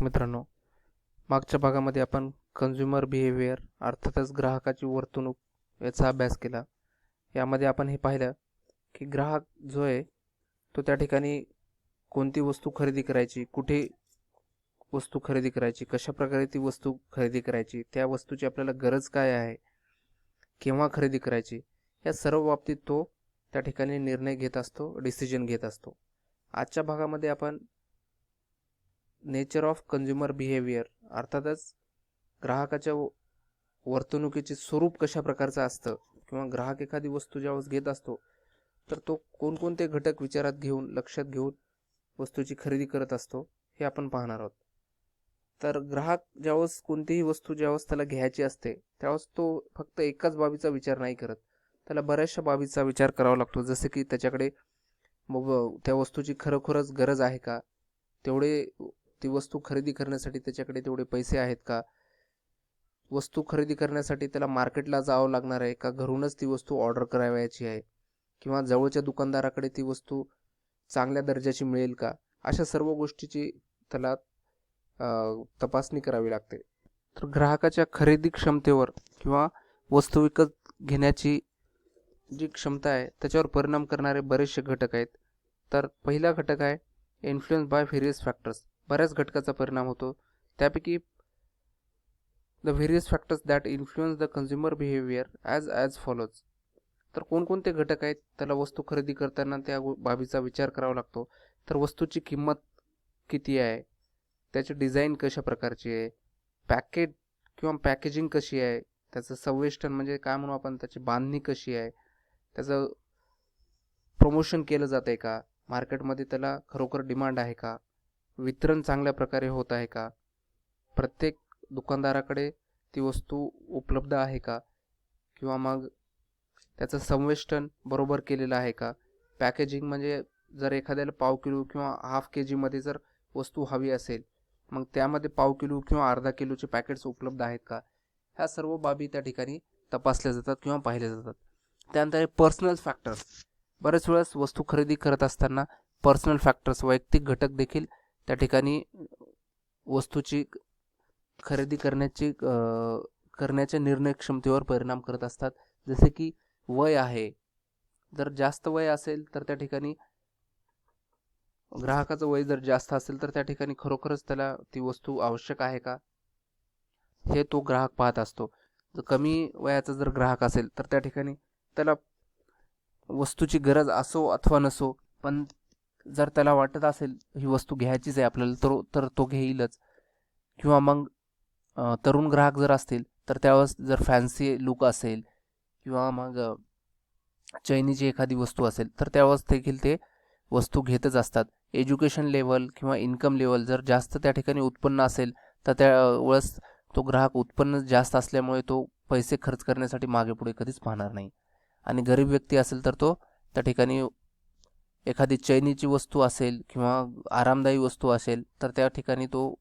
मित्रांनो, मागच्या भागामध्ये आपण कन्झ्युमर बिहेवियर अर्थातच ग्राहकाची वर्तणूक याचा अभ्यास केला. यामध्ये आपण हे पाहिलं की ग्राहक जो आहे तो त्या ठिकाणी कोणती वस्तू खरेदी करायची, कुठे वस्तू खरेदी करायची, कशा प्रकारे ती वस्तू खरेदी करायची, त्या वस्तूची आपल्याला गरज काय आहे, केव्हा खरेदी करायची, या सर्व बाबतीत तो त्या ठिकाणी निर्णय घेत असतो, डिसिजन घेत असतो. आजच्या भागामध्ये आपण नेचर ऑफ कन्झ्युमर बिहेवियर अर्थातच ग्राहकाच्या वर्तणुकीचे स्वरूप कशा प्रकारचं असतं किंवा ग्राहक एखादी वस्तू ज्यावेळेस घेत असतो तर तो कोणकोणते घटक विचारात घेऊन लक्षात घेऊन वस्तूची खरेदी करत असतो हे आपण पाहणार आहोत. तर ग्राहक ज्यावेळेस कोणतीही वस्तू ज्यावेळेस त्याला घ्यायची असते त्यावेळेस तो फक्त एकाच बाबीचा विचार नाही करत, त्याला बऱ्याचशा बाबीचा विचार करावा लागतो. जसे की त्याच्याकडे त्या वस्तूची खरोखरच गरज आहे का, तेवढे ती वस्तू खरेदी करण्यासाठी त्याच्याकडे तेवढे पैसे आहेत का, वस्तू खरेदी करण्यासाठी त्याला मार्केटला जावं लागणार आहे का, घरूनच ती वस्तू ऑर्डर करावयाची आहे किंवा जवळच्या दुकानदाराकडे ती वस्तू चांगल्या दर्जाची मिळेल का, अशा सर्व गोष्टीची त्याला तपासणी करावी लागते. तर ग्राहकाच्या खरेदी क्षमतेवर किंवा वस्तू विकत घेण्याची जी क्षमता आहे त्याच्यावर परिणाम करणारे बरेचसे घटक आहेत. तर पहिला घटक आहे इन्फ्लुएन्स बाय व्हेरियस फॅक्टर्स. बऱ्याच घटकाचा परिणाम होतो, त्यापैकी the various factors that influence the consumer behaviour as follows. तर कोणकोणते घटक आहेत, त्याला वस्तू खरेदी करताना त्या बाबीचा विचार करावा लागतो. तर वस्तूची किंमत किती आहे, त्याची डिझाईन कशा प्रकारची आहे, पॅकेट किंवा पॅकेजिंग कशी आहे, त्याचं संवेष्टन म्हणजे काय म्हणू आपण, त्याची बांधणी कशी आहे, त्याचं प्रमोशन केलं जात आहे का, मार्केटमध्ये त्याला खरोखर डिमांड आहे का, वितरण चांगल्या प्रकारे होत आहे का, प्रत्येक दुकानदाराकडे ती वस्तू उपलब्ध आहे का, किंवा मग त्याचं संवेष्टन बरोबर केलेलं आहे का, पॅकेजिंग म्हणजे जर एखाद्याला पाव किलो किंवा हाफ के जीमध्ये जर वस्तू हवी असेल मग त्यामध्ये पाव किलो किंवा अर्धा किलोचे पॅकेट्स उपलब्ध आहेत का, ह्या सर्व बाबी त्या ठिकाणी तपासल्या जातात किंवा पाहिल्या जातात. त्यानंतर पर्सनल फॅक्टर्स. बरेच वेळेस वस्तू खरेदी करत असताना पर्सनल फॅक्टर्स वैयक्तिक घटक देखील त्या ठिकाणी वस्तूची खरेदी करण्याच्या निर्णय क्षमतेवर परिणाम करत असतात. जसे की वय आहे, जर जास्त वय असेल तर त्या ठिकाणी ग्राहकाचं वय जर जास्त असेल तर त्या ठिकाणी खरोखरच त्याला ती वस्तू आवश्यक आहे का हे तो ग्राहक पाहत असतो. जर कमी वयाचा जर ग्राहक असेल तर त्या ठिकाणी त्याला वस्तूची गरज असो अथवा नसो, पण जर त्याला वाटत असेल ही वस्तू घ्यायचीच आहे आपल्याला तर तो घेईलच. किंवा मग तरुण ग्राहक जर असतील तर त्यावेळेस जर फॅन्सी लुक असेल किंवा मग चैनीची एखादी वस्तू असेल तर त्यावेळेस देखील ते वस्तू घेतच असतात. एज्युकेशन लेवल किंवा इन्कम लेवल जर जास्त त्या ठिकाणी उत्पन्न असेल तर त्यावेळेस तो ग्राहक उत्पन्न जास्त असल्यामुळे तो पैसे खर्च करण्यासाठी मागे पुढे कधीच पाहणार नाही. आणि गरीब व्यक्ती असेल तर तो त्या ठिकाणी एखादी चैनीची वस्तू असेल किंवा आरामदायी वस्तू असेल तर त्या ठिकाणी तो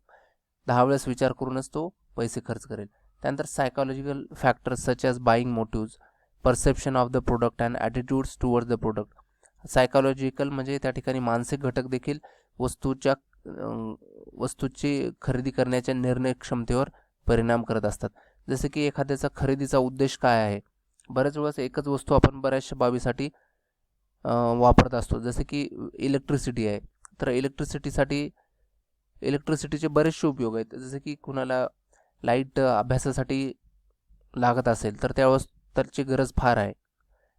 10 वेळेस विचार करूनच तो पैसे खर्च करेल. त्यानंतर psychological factors such as buying motives, perception of the product and attitudes towards the product. Psychological म्हणजे त्या ठिकाणी मानसिक घटक देखील वस्तूची खरेदी करण्याच्या निर्णय क्षमतेवर परिणाम करत असतात. जसे की एखाद्याचा खरेदीचा उद्देश काय आहे. बऱ्याच वेळेस एकच वस्तू आपण बऱ्याचशा बाबीसाठी वापरत असतो. जसे की इलेक्ट्रिसिटी आहे, तर इलेक्ट्रिसिटीचे बरेचसे उपयोग आहेत. जसे की कुणाला लाईट अभ्यासासाठी लागत असेल तर त्यावेळेस त्याची गरज फार आहे,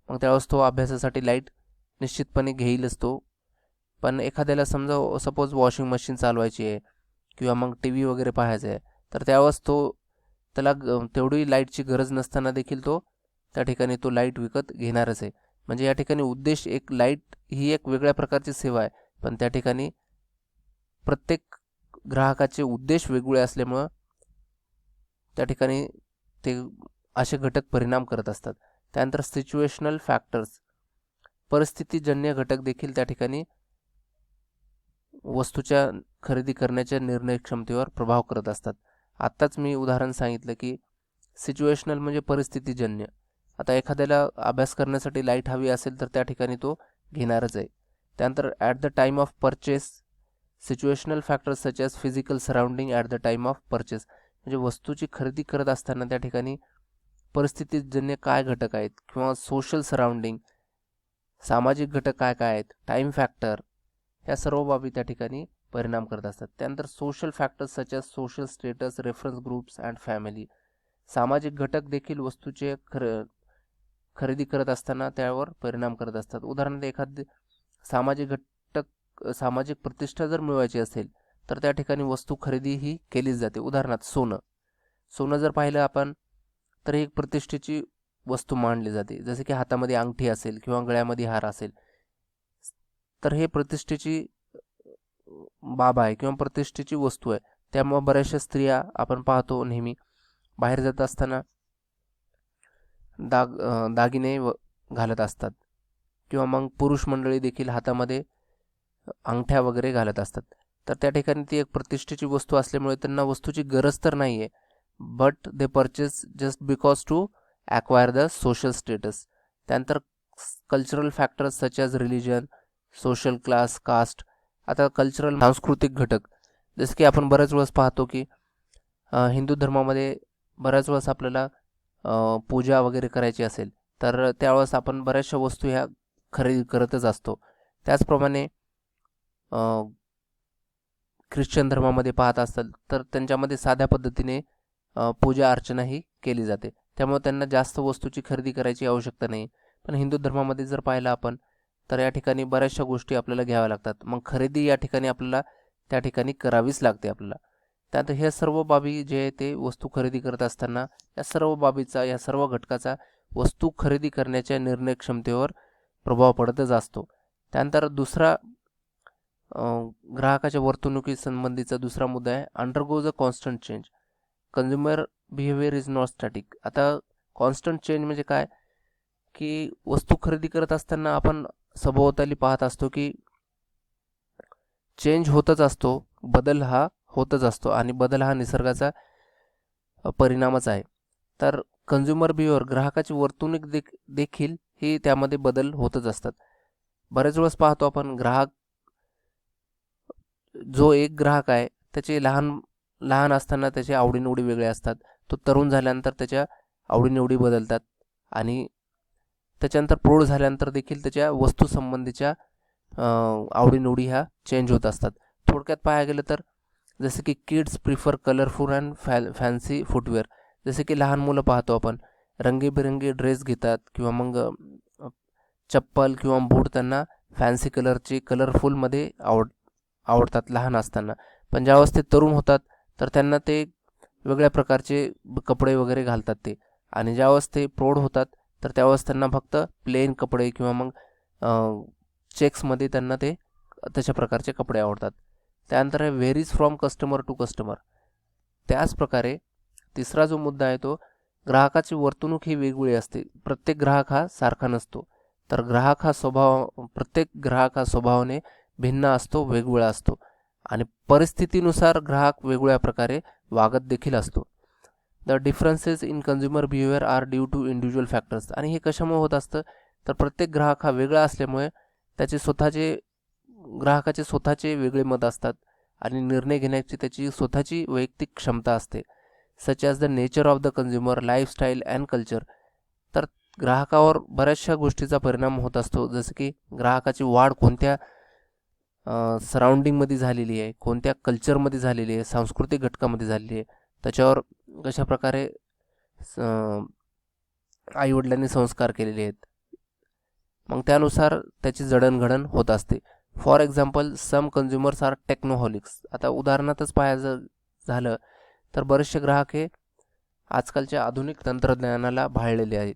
मग त्यावेळेस तो अभ्यासासाठी लाईट निश्चितपणे घेईलच तो. पण एखाद्याला समजा सपोज वॉशिंग मशीन चालवायची आहे किंवा मग टी व्ही वगैरे पाहायचं आहे तर त्यावेळेस त्याला तेवढी लाईटची गरज नसताना देखील तो त्या ठिकाणी तो लाईट विकत घेणारच आहे. म्हणजे या ठिकाणी उद्देश एक लाईट ही एक वेगळ्या प्रकारची सेवा आहे, पण त्या ठिकाणी प्रत्येक ग्राहकाचे उद्देश वेगवेगळे असल्यामुळं त्या ठिकाणी ते असे घटक परिणाम करत असतात. त्यानंतर सिच्युएशनल फॅक्टर्स, परिस्थितीजन्य घटक देखील त्या ठिकाणी वस्तूच्या खरेदी करण्याच्या निर्णय क्षमतेवर प्रभाव करत असतात. आत्ताच मी उदाहरण सांगितलं की सिच्युएशनल म्हणजे परिस्थितीजन्य. आता एखाद्याला अभ्यास करण्यासाठी लाईट हवी असेल तर त्या ठिकाणी तो घेणारच आहे. त्यानंतर at the time of purchase situational factors such as physical surrounding at the time of purchase, म्हणजे वस्तूची खरेदी करत असताना त्या ठिकाणी परिस्थितीजन्य काय घटक आहेत, किंवा सोशल सराउंडिंग, सामाजिक घटक काय काय आहेत, टाईम फॅक्टर, ह्या सर्व बाबी त्या ठिकाणी परिणाम करत असतात. त्यानंतर social factors such as social status, reference groups and family, सामाजिक घटक देखील वस्तूचे खरेदी करत असताना त्यावर परिणाम करत असतात. उदाहरणार्थ एखादे सामाजिक घटक, सामाजिक प्रतिष्ठा जर मिळवायची असेल तर त्या ठिकाणी वस्तू खरेदी ही केलीच जाते. उदाहरणार्थ सोनं जर पाहिलं आपण तर एक प्रतिष्ठेची वस्तू मानली जाते. जसे की हातामध्ये अंगठी असेल किंवा गळ्यामध्ये हार असेल तर हे प्रतिष्ठेची बाब आहे किंवा प्रतिष्ठेची वस्तू आहे. त्यामुळे बऱ्याचशा स्त्रिया आपण पाहतो नेहमी बाहेर जात असताना दागिने घालत असतात, किंवा मग पुरुष मंडळी देखील हातामध्ये अंगठ्या वगैरे घालत असतात. तर त्या ठिकाणी ती एक प्रतिष्ठेची वस्तू असल्यामुळे त्यांना वस्तूची गरज तर नाही आहे, but they purchase just because to acquire the social status. त्यानंतर cultural factors such as religion, social class, caste. आता कल्चरल सांस्कृतिक घटक, जसं की आपण बऱ्याच वेळेस पाहतो की हिंदू धर्मामध्ये बऱ्याच वेळेस आपल्याला पूजा वगैरे करायची असेल तर त्यावेळेस आपण बऱ्याचशा वस्तू ह्या खरेदी करतच असतो. त्याचप्रमाणे ख्रिश्चन धर्मामध्ये पाहत असाल तर त्यांच्यामध्ये साध्या पद्धतीने पूजा अर्चना ही केली जाते, त्यामुळे त्यांना जास्त वस्तूची खरेदी करायची आवश्यकता नाही. पण हिंदू धर्मामध्ये जर पाहिलं आपण तर या ठिकाणी बऱ्याचशा गोष्टी आपल्याला घ्याव्या लागतात. मग खरेदी या ठिकाणी आपल्याला त्या ठिकाणी करावीच लागते आपल्याला. त्यात हे सर्व बाबी जे आहे ते वस्तू खरेदी करत असताना या सर्व बाबीचा, या सर्व घटकाचा वस्तू खरेदी करण्याच्या निर्णय क्षमतेवर प्रभाव पडतच असतो. त्यानंतर दुसरा ग्राहकाच्या वर्तणुकीसंबंधीचा दुसरा मुद्दा आहे undergoes a constant change. Consumer behaviour is not static. आता कॉन्स्टंट चेंज म्हणजे काय की वस्तू खरेदी करत असताना आपण सभोवताली पाहत असतो की चेंज होतच असतो, बदल हा होतच असतो, आणि बदल हा निसर्गाचा परिणामच आहे. तर कन्झ्युमर बिहेवियर, ग्राहकाची वर्तणूक देखील ही त्यामध्ये बदल होतच असतात. बरेच वेळेस पाहतो आपण जो एक ग्राहक आहे त्याचे लहान असताना त्याचे आवडीनिवडी वेगळे असतात. तो तरुण झाल्यानंतर त्याच्या आवडीनिवडी बदलतात, आणि त्याच्यानंतर प्रौढ झाल्यानंतर देखील त्याच्या वस्तूसंबंधीच्या आवडीनिवडी ह्या चेंज होत असतात. थोडक्यात पाहायला गेलं तर जसे की kids prefer colourful and fancy footwear. जसे की लहान मुलं पाहतो आपण रंगीबेरंगी ड्रेस घेतात, किंवा मग चप्पल किंवा बूट त्यांना फॅन्सी कलरचे कलरफुलमध्ये आवडतात लहान असताना. पण ज्यावेळेस ते तरुण होतात तर त्यांना ते वेगळ्या प्रकारचे कपडे वगैरे घालतात ते, आणि ज्यावेळेस ते प्रौढ होतात तर त्यावेळेस त्यांना फक्त प्लेन कपडे किंवा मग चेक्समध्ये त्यांना ते तशा प्रकारचे कपडे आवडतात. त्यानंतर हे varies from customer to customer. त्याचप्रकारे तिसरा जो मुद्दा आहे तो ग्राहकाची वर्तणूक ही वेगवेगळी असते. प्रत्येक ग्राहक हा सारखा नसतो, तर प्रत्येक ग्राहक हा स्वभावाने भिन्न असतो, वेगवेगळा असतो, आणि परिस्थितीनुसार ग्राहक वेगवेगळ्या प्रकारे वागत देखील असतो. The differences in consumer behaviour are due to individual factors. आणि हे कशामुळे होत असतं तर प्रत्येक ग्राहक हा वेगळा असल्यामुळे ग्राहकाचे स्वतःचे वेगळे मत असतात, आणि निर्णय घेण्याची त्याची स्वतःची वैयक्तिक क्षमता असते. Such as the nature of the consumer, lifestyle and culture. तर ग्राहकावर बऱ्याचशा गोष्टीचा परिणाम होत असतो, जसं की ग्राहकाची वाढ कोणत्या सराउंडिंगमध्ये झालेली आहे, कोणत्या कल्चरमध्ये झालेली आहे, सांस्कृतिक घटकामध्ये झालेली आहे, त्याच्यावर कशाप्रकारे आईवडिलांनी संस्कार केलेले आहेत, मग त्यानुसार त्याची जडणघडण होत असते. For example, some consumers are technoholics. आता उदाहरणातच पाहायचं झालं तर बरेचसे ग्राहक हे आजकालच्या आधुनिक तंत्रज्ञानाला भाळलेले आहेत.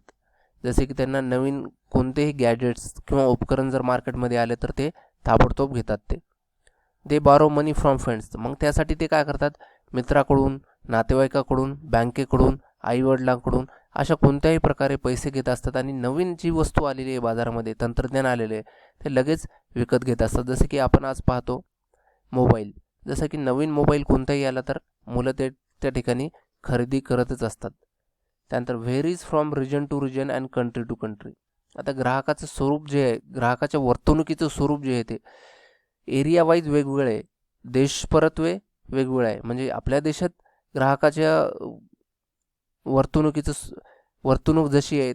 जसे की त्यांना नवीन कोणतेही गॅजेट्स किंवा उपकरण जर मार्केटमध्ये आले तर ते ताबडतोब घेतात. दे बारो मनी फ्रॉम फ्रेंड्स. मग त्यासाठी ते काय करतात, मित्राकडून, नातेवाईकाकडून, बँकेकडून, आईवडिलांकडून अशा कोणत्याही प्रकारे पैसे घेत असतात, आणि नवीन जी वस्तू आलेली आहे बाजारामध्ये, तंत्रज्ञान आलेले आहे, ते लगेच विकत घेत असतात. जसे की आपण आज पाहतो मोबाईल, जसं की नवीन मोबाईल कोणताही आला तर मुलं त्या ठिकाणी खरेदी करतच असतात. त्यानंतर varies from region to region and country to country. आता ग्राहकाचं स्वरूप जे आहे, ग्राहकाच्या वर्तणुकीचं स्वरूप जे आहे ते एरिया वाईज वेगवेगळे आहे. देशपरत्वे वेगवेगळं आहे. म्हणजे आपल्या देशात ग्राहकाच्या वर्तणूक जशी आहे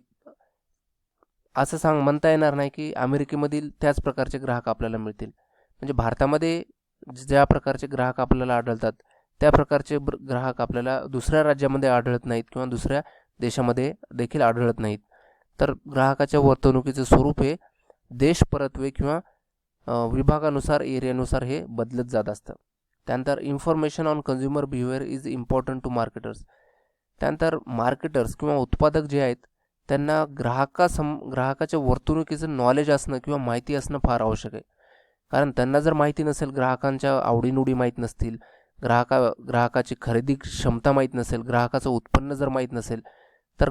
असं म्हणता येणार नाही की अमेरिकेमधील त्याच प्रकारचे ग्राहक आपल्याला मिळतील. म्हणजे भारतामध्ये ज्या प्रकारचे ग्राहक आपल्याला आढळतात त्या प्रकारचे ग्राहक आपल्याला दुसऱ्या राज्यामध्ये आढळत नाहीत किंवा दुसऱ्या देशामध्ये देखील आढळत नाहीत. तर ग्राहकाच्या वर्तणुकीचं स्वरूप हे देशपरत्वे किंवा विभागानुसार, एरियानुसार हे बदलत जात असतं. त्यानंतर information on consumer behaviour is important to marketers. त्यानंतर मार्केटर्स किंवा उत्पादक जे आहेत त्यांना ग्राहकाच्या वर्तणुकीचं नॉलेज असणं किंवा माहिती असणं फार आवश्यक आहे. कारण त्यांना जर माहिती नसेल, ग्राहकांच्या आवडीनिवडी माहीत नसतील, ग्राहकाची खरेदी क्षमता माहीत नसेल, ग्राहकाचं उत्पन्न जर माहीत नसेल, तर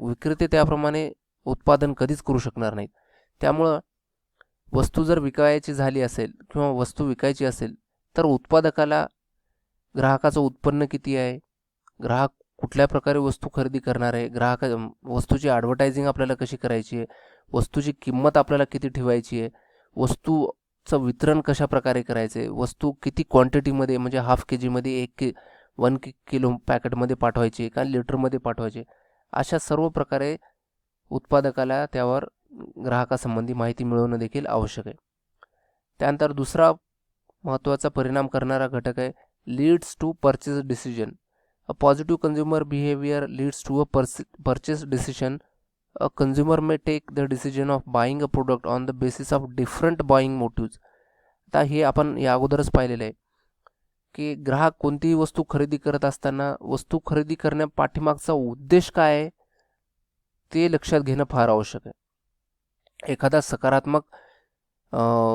विक्रेते त्याप्रमाणे उत्पादन कधीच करू शकणार नाहीत. त्यामुळं वस्तू जर विकायची झाली असेल किंवा वस्तू विकायची असेल तर उत्पादकाला ग्राहकाचं उत्पन्न किती आहे, ग्राहक कुठल्या प्रकारे वस्तू खरेदी करणार आहे, वस्तूची ॲडव्हर्टायझिंग आपल्याला कशी करायची आहे, वस्तूची किंमत आपल्याला किती ठेवायची आहे, वस्तूचं वितरण कशा प्रकारे करायचं आहे, वस्तू किती क्वांटिटीमध्ये म्हणजे हाफ KGमध्ये 1 किलो पॅकेटमध्ये पाठवायची का लिटरमध्ये पाठवायची, अशा सर्व प्रकारे उत्पादकाला त्यावर ग्राहकासंबंधी माहिती मिळवणं देखील आवश्यक आहे. त्यानंतर दुसरा महत्त्वाचा परिणाम करणारा घटक आहे leads to purchase decision. A positive consumer behaviour leads to a purchase decision. A consumer may take the decision of buying a product on the basis of different buying motives. आता हे आपण या अगोदरच पाहिलेलं आहे की ग्राहक कोणतीही वस्तू खरेदी करत असताना वस्तू खरेदी करण्या पाठीमागचा उद्देश काय आहे ते लक्षात घेणं फार आवश्यक आहे. एखादा सकारात्मक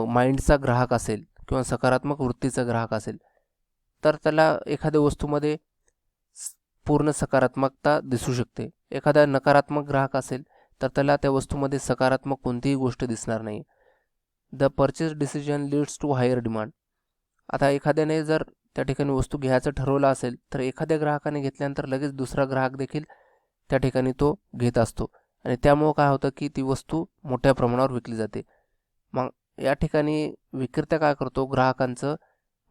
माइंडचा ग्राहक असेल किंवा सकारात्मक वृत्तीचा ग्राहक असेल तर त्याला एखाद्या वस्तूमध्ये पूर्ण सकारात्मकता दिसू शकते. एखादा नकारात्मक ग्राहक असेल तर त्याला त्या वस्तूमध्ये सकारात्मक कोणतीही गोष्ट दिसणार नाही. The purchase decision leads to higher demand. आता एखाद्याने जर त्या ठिकाणी वस्तू घ्यायचं ठरवलं असेल तर एखाद्या ग्राहकाने घेतल्यानंतर लगेच दुसरा ग्राहक देखील त्या ठिकाणी तो घेत असतो आणि त्यामुळं काय होतं की ती वस्तू मोठ्या प्रमाणावर विकली जाते. मग या ठिकाणी विक्रेता काय करतो, ग्राहकांचं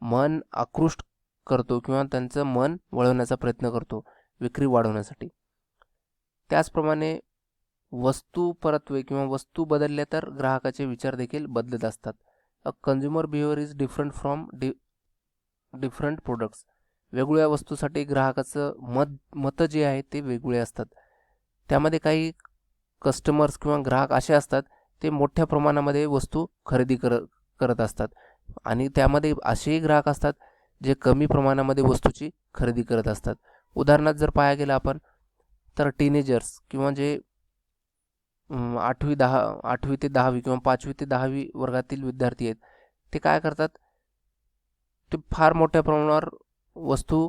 मन आकृष्ट करतो किंवा त्यांचं मन वळवण्याचा प्रयत्न करतो विक्री वाढवण्यासाठी. त्याचप्रमाणे वस्तू परत्वे किंवा वस्तू बदलल्या तर ग्राहकाचे विचार देखील बदलत असतात. A consumer behaviour is different from different products. वेगवेगळ्या वस्तूसाठी ग्राहकाचं मतं जे आहे ते वेगवेगळे असतात. त्यामध्ये काही कस्टमर्स किंवा ग्राहक असे असतात ते मोठ्या प्रमाणामध्ये वस्तू खरेदी करत असतात आणि त्यामध्ये असेही ग्राहक असतात जे कमी प्रमाणामध्ये वस्तूची खरेदी करत असतात. उदाहरणार्थ जर पाहायला गेलं आपण तर टीनेजर्स किंवा जे 8वी ते 10वी किंवा 5वी ते 10वी वर्गातील विद्यार्थी आहेत ते काय करतात, ते फार मोठ्या प्रमाणावर वस्तू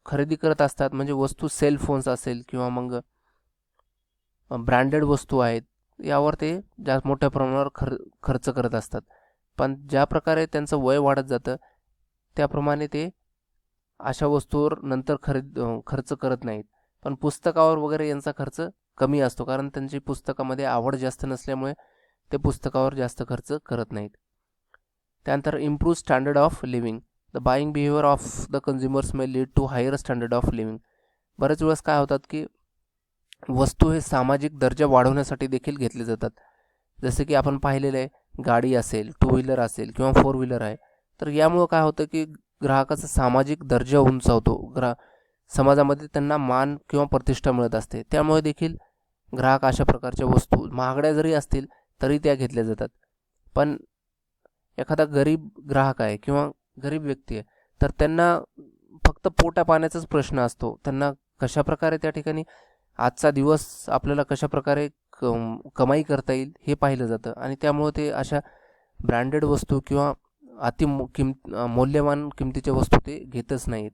खरेदी करत असतात. म्हणजे वस्तू सेल फोन्स असेल किंवा मग ब्रँडेड वस्तू आहेत यावर ते जास्त मोठ्या प्रमाणावर खर्च करत असतात. पण ज्या प्रकारे त्यांचं वय वाढत जातं त्याप्रमाणे ते अशा वस्तूवर नंतर खर्च करत नाहीत. पण पुस्तकावर वगैरे यांचा खर्च कमी असतो कारण त्यांची पुस्तकामध्ये आवड जास्त नसल्यामुळे ते पुस्तकावर जास्त खर्च करत नाहीत. त्यानंतर improve standard of living. The buying behaviour of the consumers may lead to higher standard of living. बरेच वेळेस काय होतात की वस्तू हे सामाजिक दर्जा वाढवण्यासाठी देखील घेतले जातात. जसे की आपण पाहिलेलं आहे, गाडी असेल, 2 व्हीलर असेल किंवा 4 व्हीलर आहे, तर यामुळं काय होतं की ग्राहकाचा सामाजिक दर्जा उंचावतो. समाजामध्ये त्यांना मान किंवा प्रतिष्ठा मिळत असते. त्यामुळे देखील ग्राहक अशा प्रकारच्या वस्तू महागड्या जरी असतील तरी त्या घेतल्या जातात. पण एखादा गरीब ग्राहक आहे किंवा गरीब व्यक्ती आहे तर त्यांना फक्त पोटा पाण्याचाच प्रश्न असतो. त्यांना कशाप्रकारे त्या ठिकाणी आजचा दिवस आपल्याला कशाप्रकारे कमाई करता येईल हे पाहिलं जातं आणि त्यामुळे ते अशा ब्रँडेड वस्तू किंवा मौल्यवान किमतीच्या वस्तू ते घेतच नाहीत.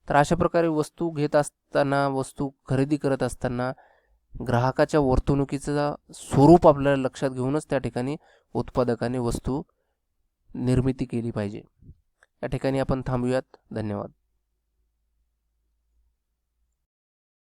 तर अशा प्रकारे वस्तू घेत असताना, वस्तू खरेदी करत असताना ग्राहकाच्या वर्तणुकीचं स्वरूप आपल्याला लक्षात घेऊनच त्या ठिकाणी उत्पादकाने वस्तू निर्मिती केली पाहिजे. या ठिकाणी आपण थांबूयात. धन्यवाद.